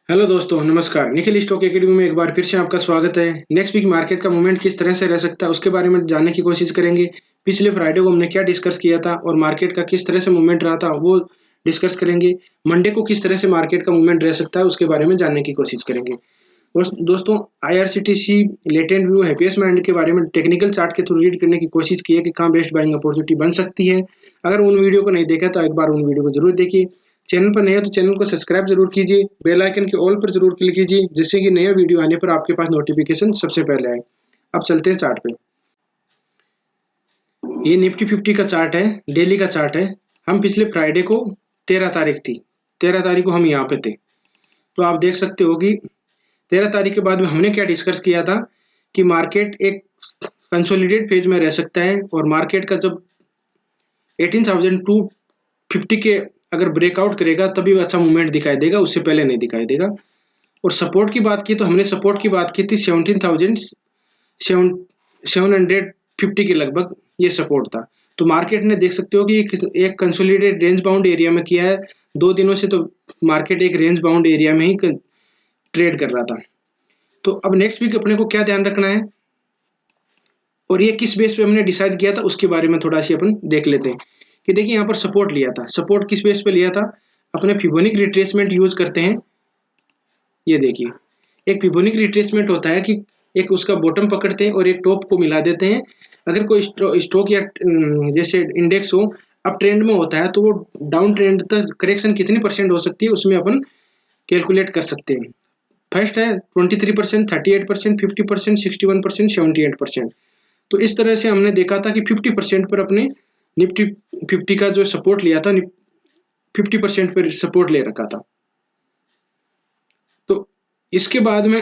Hello दोस्तों, नमस्कार। Nikhil stock academy में एक बार फिर से आपका स्वागत है। नेक्स्ट वीक मार्केट का मूवमेंट किस तरह से रह सकता है उसके बारे में जानने की कोशिश करेंगे। पिछले फ्राइडे को हमने क्या डिस्कस किया था और मार्केट का किस तरह से मूवमेंट रहा था वो डिस्कस करेंगे। मंडे को किस तरह से मार्केट का मूवमेंट रह सकता है उसके बारे में जानने की कोशिश करेंगे। दोस्तों, IRCTC latent view happiest mind के बारे में टेक्निकल चार्ट के थ्रू रीड करने की कोशिश की है कि कहाँ बेस्ट बाइंग अपॉर्चुनिटी बन सकती है। अगर उन वीडियो को नहीं देखा तो एक बार उन वीडियो को जरूर देखिए। चैनल पर नए हो तो चैनल को सब्सक्राइब जरूर कीजिए, बेल आइकन के ऑल पर जरूर क्लिक कीजिए जिससे कि नया वीडियो आने पर आपके पास नोटिफिकेशन सबसे पहले आए। अब चलते हैं चार्ट पे। ये निफ्टी 50 का चार्ट है, डेली का चार्ट है। हम पिछले फ्राइडे को 13 तारीख थी, 13 तारीख को हम यहाँ पे थे। तो आप देख सकते हो कि 13 तारीख के बाद में हमने क्या डिस्कस किया था कि मार्केट एक कंसोलिडेट फेज में रह सकता है और मार्केट का जब 18,250 के अगर ब्रेकआउट करेगा तभी अच्छा मूवमेंट दिखाई देगा, उससे पहले नहीं दिखाई देगा। और सपोर्ट की बात की तो हमने सपोर्ट की बात की थी 17,750 के लगभग ये सपोर्ट था। तो मार्केट ने देख सकते हो कि एक कंसोलिडेट रेंज बाउंड एरिया में किया है। 2 दिनों से तो मार्केट एक रेंज बाउंड एरिया में ही ट्रेड कर रहा था। तो अब नेक्स्ट वीक अपने को क्या ध्यान रखना है और ये किस बेस पे हमने डिसाइड किया था उसके बारे में थोड़ा सी अपन देख लेते हैं। कि देखिए यहाँ पर सपोर्ट लिया था, सपोर्ट किस बेस पे लिया था, अपने फिबोनिक रिट्रेसमेंट यूज करते हैं। ये देखिए, एक फिबोनिक रिट्रेसमेंट होता है कि एक उसका बॉटम पकड़ते हैं और एक टॉप को मिला देते हैं। अगर कोई स्टॉक या जैसे इंडेक्स हो अप ट्रेंड में होता है तो वो डाउन ट्रेंड तक करेक्शन कितनी परसेंट हो सकती है उसमें अपन कैलकुलेट कर सकते हैं। फर्स्ट है 23%, 38%, 50%, 61%, 78%। तो इस तरह से हमने देखा था कि 50% पर अपने निफ्टी 50 का जो सपोर्ट लिया था 50% पर सपोर्ट ले रखा था। तो इसके बाद में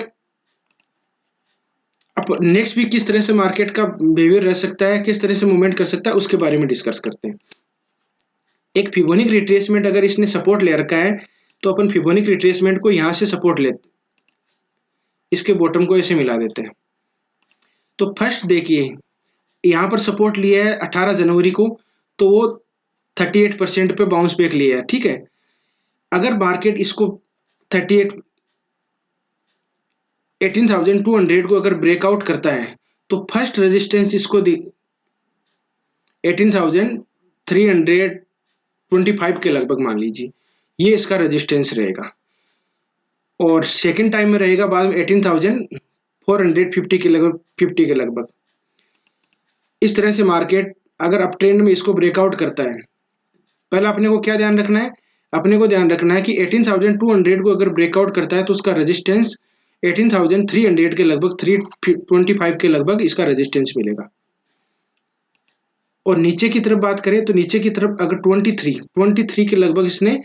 अब नेक्स्ट वीक किस तरह से मार्केट का बिहेवियर रह सकता है, किस तरह से मूवमेंट कर सकता है उसके बारे में डिस्कस करते हैं। एक फिबोनिक रिट्रेसमेंट अगर इसने सपोर्ट ले रखा है तो अपन फिबोनिक रिट्रेसमेंट को यहां से सपोर्ट लेते, इसके बॉटम को ऐसे मिला देते हैं। तो फर्स्ट देखिए यहां पर सपोर्ट लिया है 18 जनवरी को, तो वो 38% पे बाउंस बैक लिया है। ठीक है, अगर मार्केट इसको 18,200 को अगर ब्रेकआउट करता है तो फर्स्ट रेजिस्टेंस इसको 18,325 के लगभग मान लीजिए, ये इसका रेजिस्टेंस रहेगा। और सेकेंड टाइम में रहेगा बाद में 18,450 के लगभग 50 के लगभग। इस तरह से मार्केट अगर अप ट्रेंड में इसको ब्रेकआउट करता है, पहला अपने को क्या ध्यान रखना है, अपने को ध्यान रखना है कि 18,200 को अगर ब्रेकआउट करता है तो उसका रेजिस्टेंस 18,300 के लगभग 325 के लगभग इसका रेजिस्टेंस मिलेगा। और नीचे की तरफ बात करें तो नीचे की तरफ अगर 23 के लगभग इसने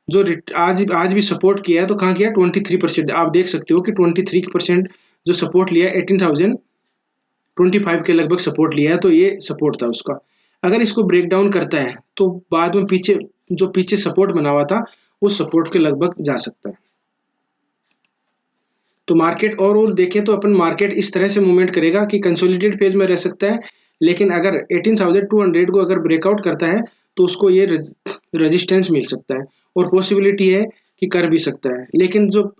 जो आज भी सपोर्ट किया है तो कहाँ किया 23%। आप देख सकते हो कि 23% जो सपोर्ट लिया 18,025 के लगभग सपोर्ट लिया है, तो ये सपोर्ट था उसका। अगर इसको ब्रेक डाउन करता है तो बाद में पीछे सपोर्ट बना हुआ था उस सपोर्ट के लगभग जा सकता है। तो मार्केट ओवरऑल देखें तो अपन मार्केट इस तरह से मूवमेंट करेगा कि कंसोलिडेट फेज में रह सकता है, लेकिन अगर 18,200 को अगर ब्रेकआउट करता है तो उसको ये रेजिस्टेंस मिल सकता है और पॉसिबिलिटी है कि कर भी सकता है। लेकिन जो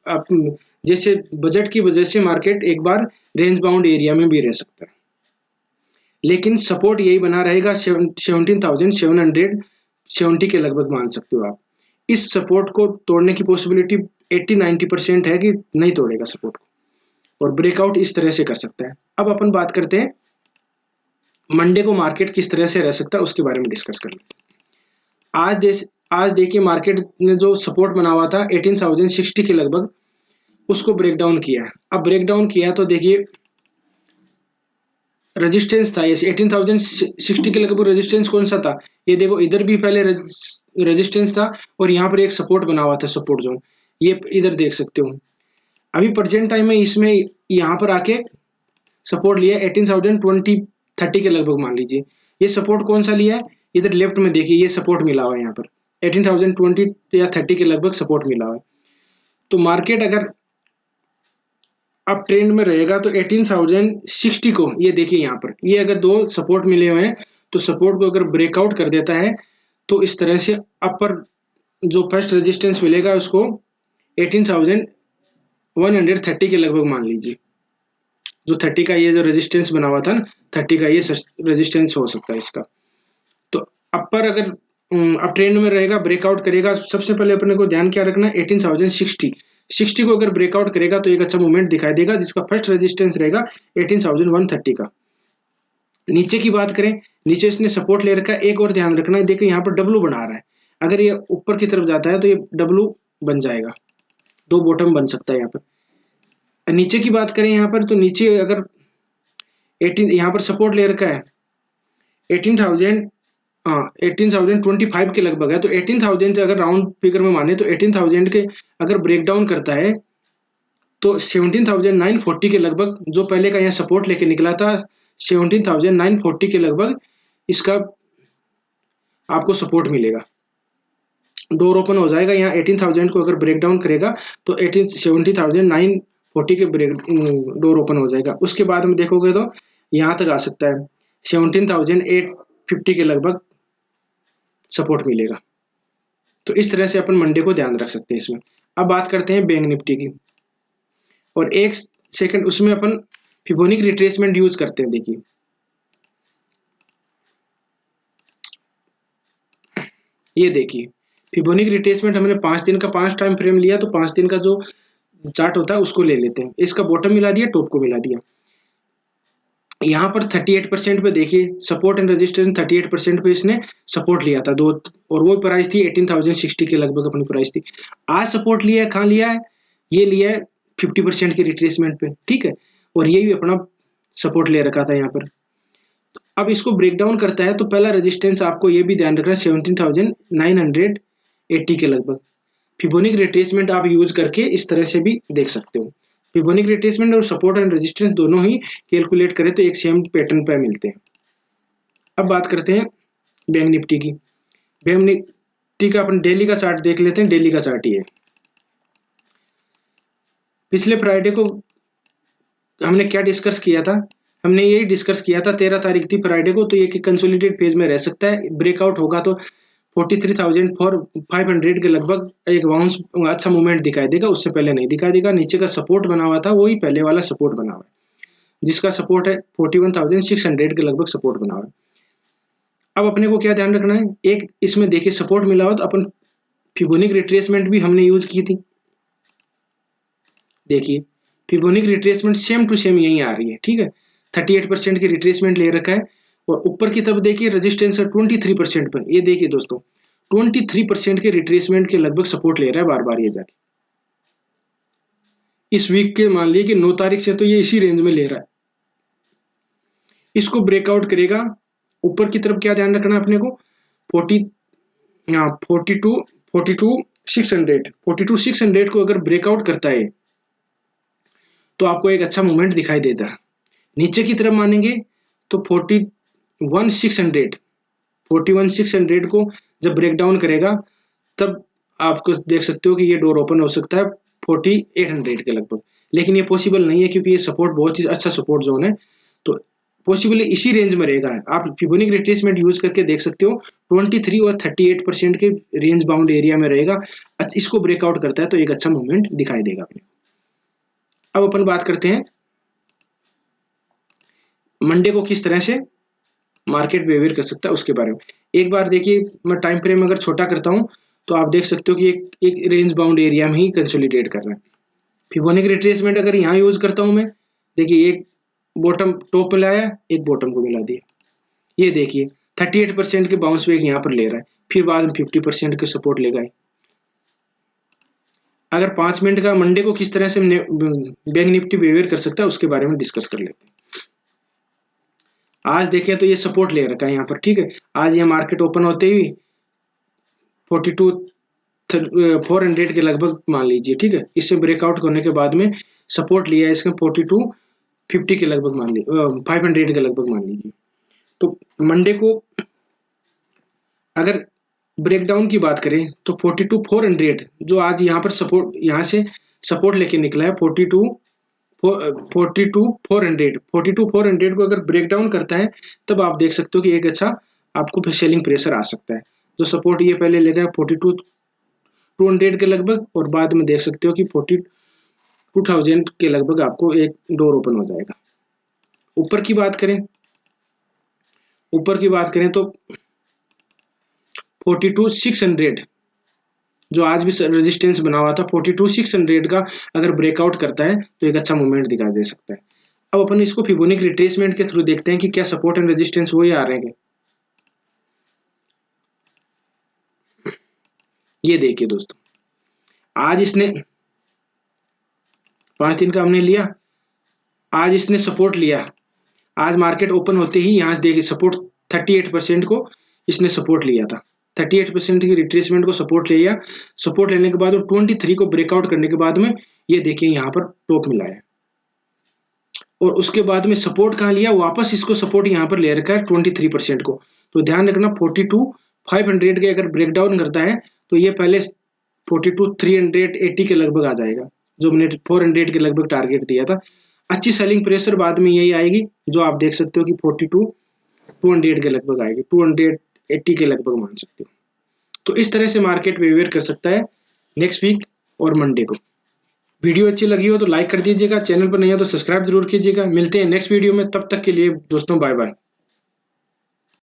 जैसे बजट की वजह से मार्केट एक बार रेंज बाउंड एरिया में भी रह सकता है, लेकिन सपोर्ट यही बना रहेगा 17,770 के लगभग मान सकते हो आप। इस सपोर्ट को तोड़ने की पॉसिबिलिटी 80-90% है कि नहीं तोड़ेगा सपोर्ट को और ब्रेकआउट इस तरह से कर सकता है। अब अपन बात करते हैं मंडे को मार्केट किस तरह से रह सकता है उसके बारे में डिस्कस कर लेते हैं। आज देखिए मार्केट ने जो सपोर्ट बना हुआ था 18,060 के लगभग उसको ब्रेक डाउन किया। अब ब्रेक डाउन किया तो देखिए रेजिस्टेंस था, ये 18,060 के लगभग रेजिस्टेंस कौन सा था, ये देखो इधर भी पहले रेजिस्टेंस था और यहाँ पर एक सपोर्ट बना हुआ था सपोर्ट जोन, ये इधर देख सकते हो। अभी प्रेजेंट टाइम में इसमें यहाँ पर आके सपोर्ट लिया 18,030 के लगभग मान लीजिए। ये सपोर्ट कौन सा लिया है, इधर लेफ्ट में देखिए ये सपोर्ट मिला हुआ है, यहाँ पर 18,020 या 30 के लगभग सपोर्ट मिला हुआ है। तो मार्केट अगर अब ट्रेंड में रहेगा तो 18,060 को ये देखिए यहाँ पर ये अगर दो सपोर्ट मिले हुए हैं तो सपोर्ट को अगर ब्रेकआउट कर देता है तो इस तरह से अपर जो फर्स्ट रेजिस्टेंस मिलेगा उसको 18,000 130 के लगभग मान लीजिए, जो 30 का ये जो रेजिस्टेंस बना हुआ था ना, 30 का ये रेजिस्टेंस हो सकता है इसका। तो अपर अगर अब ट्रेंड में रहेगा, ब्रेकआउट करेगा, सबसे पहले अपने को ध्यान क्या रखना है, 18,060 को अगर ब्रेकआउट करेगा तो एक अच्छा मूवमेंट दिखाई देगा, जिसका फर्स्ट रेजिस्टेंस रहेगा 18,130 का। नीचे की बात करें, नीचे इसने सपोर्ट ले रखा है, एक और ध्यान रखना है, देखिए यहाँ पर डब्लू बना रहा है, अगर ये ऊपर की तरफ जाता है तो ये डब्लू बन जाएगा, दो बॉटम बन सकता है यहाँ पर। नीचे की बात करें यहाँ पर, तो नीचे अगर 18 यहाँ पर सपोर्ट ले रखा है 18,000, हाँ 18,025 के लगभग है, तो 18,000 अगर राउंड फिगर में माने तो 18,000 के अगर ब्रेक डाउन करता है तो 17,940 के लगभग, जो पहले का यहाँ सपोर्ट लेके निकला था 17,940 के लगभग इसका आपको सपोर्ट मिलेगा, डोर ओपन हो जाएगा यहाँ 18,000 को अगर ब्रेक डाउन करेगा तो 17,940 के ब्रेक डोर ओपन हो जाएगा। उसके बाद में देखोगे तो यहाँ तक आ सकता है 17,850 के लगभग सपोर्ट मिलेगा। तो इस तरह से अपन मंडे को ध्यान रख सकते हैं इसमें। अब बात करते हैं बैंक निफ्टी की, और एक सेकंड उसमें अपन फिबोनिक रिट्रेसमेंट यूज करते हैं। देखिए ये देखिए फिबोनिक रिट्रेसमेंट हमने 5 दिन का 5 टाइम फ्रेम लिया, तो 5 दिन का जो चार्ट होता है उसको ले लेते हैं, इसका बॉटम मिला दिया, टॉप को मिला दिया। यहाँ पर 38% पे देखिए सपोर्ट एंड रेजिस्टेंस 38% पे इसने सपोर्ट लिया था दो, और वो प्राइस थी 18,060 के लगभग अपनी प्राइस थी। आज सपोर्ट लिया है, कहाँ लिया है, ये लिया है 50% के रिट्रेसमेंट पे, ठीक है, और ये भी अपना सपोर्ट ले रखा था यहाँ पर। अब इसको ब्रेक डाउन करता है तो पहला रेजिस्टेंस आपको ये भी ध्यान रखना 17,980 के लगभग। फिबोनिक रिट्रेसमेंट आप यूज करके इस तरह से भी देख सकते हो। फिबोनिक रिट्रेसमेंट और सपोर्ट एंड रेजिस्टेंस दोनों ही कैलकुलेट करें तो एक सेम पैटर्न पे मिलते हैं। अब बात करते हैं बैंक निफ्टी की। बैंक निफ्टी का अपन डेली का चार्ट देख लेते हैं। डेली का चार्ट ये पिछले फ्राइडे को हमने क्या डिस्कस किया था, हमने यही डिस्कस किया था, 13 तारीख थी फ्राइडे को, तो ये कि कंसोलिडेट फेज में रह सकता है, ब्रेकआउट होगा तो 43,500 के लगभग एक बाउंस अच्छा मूवमेंट दिखाई देगा, उससे पहले नहीं दिखाई देगा। नीचे का सपोर्ट बना हुआ था वही पहले वाला सपोर्ट बना हुआ है, जिसका सपोर्ट है 41,600 के लगभग सपोर्ट बना हुआ है। अब अपने को क्या ध्यान रखना है, एक इसमें देखिए सपोर्ट मिला हो तो अपन फिबोनिक रिट्रेसमेंट भी हमने यूज की थी। देखिए Fibonacci retracement same to same यही आ रही है, ठीक है, 38% की रिट्रेसमेंट ले रखा है, और ऊपर की तरफ देखिए रेजिस्टेंस है 23% पर। ये देखिए दोस्तों 23% के रिट्रेसमेंट के लगभग सपोर्ट ले रहा है बार बार ये जाके। इस वीक के मान लीजिए कि 9 तारीख से तो ये इसी रेंज में ले रहा है, इसको ब्रेकआउट करेगा ऊपर की तरफ, क्या ध्यान रखना है अपने को 42,600 को अगर ब्रेकआउट करता है तो आपको एक अच्छा मूवमेंट दिखाई देता है। नीचे की तरफ मानेंगे तो 41,600 को जब ब्रेक डाउन करेगा तब आपको देख सकते हो कि ये डोर ओपन हो सकता है 4800 के लगभग, लेकिन ये पॉसिबल नहीं है क्योंकि ये सपोर्ट बहुत ही अच्छा सपोर्ट जोन है, तो पॉसिबली इसी रेंज में रहेगा। आप फिबोनिक रिट्रेसमेंट यूज करके देख सकते हो 23 और 38% के रेंज बाउंड एरिया में रहेगा। इसको ब्रेकआउट करता है तो एक अच्छा मूवमेंट दिखाई देगा अपने। अब अपन बात करते हैं मंडे को किस तरह से मार्केट बिहेवियर कर सकता है उसके बारे में। एक बार देखिए मैं टाइम फ्रेम अगर छोटा करता हूं तो आप देख सकते हो कि एक रेंज बाउंड एरिया में ही कंसोलिडेट कर रहा है। फिबोनिक रिट्रेसमेंट अगर यहाँ यूज करता हूं मैं, देखिए एक बॉटम टॉप में लाया, एक बॉटम को मिला दिया, ये देखिए 38% के बाउंस बैक यहाँ पर ले रहा है, फिर बाद में 50% के सपोर्ट लेगा। अगर 5 मिनट का मंडे को किस तरह से बैंक निफ्टी बिहेवियर कर सकता है उसके बारे में डिस्कस कर लेते हैं। आज देखें तो ये सपोर्ट ले रखा है यहाँ पर, ठीक है, आज ये मार्केट ओपन होते ही 42,400 के लगभग मान लीजिए, ठीक है, इससे ब्रेकआउट करने के बाद में सपोर्ट लिया है इसका 4250 के लगभग मान लीजिए, 500 के लगभग मान लीजिए। तो मंडे को अगर ब्रेकडाउन की बात करें तो 42,400 जो आज यहाँ पर सपोर्ट, यहाँ से सपोर्ट लेके निकला है 42,400 को अगर ब्रेक डाउन करता है तब आप देख सकते हो कि एक अच्छा आपको सेलिंग प्रेशर आ सकता है। जो सपोर्ट ये पहले लेगा 42,200 के लगभग, और बाद में देख सकते हो कि 2000 के लगभग आपको एक डोर ओपन हो जाएगा। ऊपर की बात करें तो 42,600 जो आज भी रेजिस्टेंस बना हुआ था, 42,600 का अगर ब्रेकआउट करता है तो एक अच्छा मूवमेंट दिखा दे सकता है। अब अपन इसको फिबोनाची रिट्रेसमेंट के थ्रू देखते हैं कि क्या सपोर्ट एंड रेजिस्टेंस वही आ रहे हैं। ये देखिए दोस्तों, आज इसने 5 दिन का हमने लिया, आज इसने सपोर्ट लिया। आज मार्केट ओपन होते ही यहाँ से देखिए सपोर्ट 38% को इसने सपोर्ट लिया था, 38% की रिट्रेसमेंट को सपोर्ट लिया। सपोर्ट लेने के बाद 23 को ब्रेकआउट करने के बाद में ये देखिए यहाँ पर टॉप मिला है, और उसके बाद में सपोर्ट कहाँ लिया, वापस इसको सपोर्ट यहाँ पर ले रखा है 23% को। तो ध्यान रखना 42,500 के अगर ब्रेकडाउन करता है तो ये पहले 42,380 के लगभग आ जाएगा, जो हमने 400 के लगभग टारगेट दिया था। अच्छी सेलिंग प्रेशर बाद में यही आएगी, जो आप देख सकते हो कि 42,200 के लगभग आएगी, 280 के लगभग मान सकते हो। तो इस तरह से मार्केट बिहेवियर कर सकता है नेक्स्ट वीक और मंडे को। वीडियो अच्छी लगी हो तो लाइक कर दीजिएगा, चैनल पर नहीं हो तो सब्सक्राइब जरूर कीजिएगा। मिलते हैं नेक्स्ट वीडियो में, तब तक के लिए दोस्तों बाय बाय।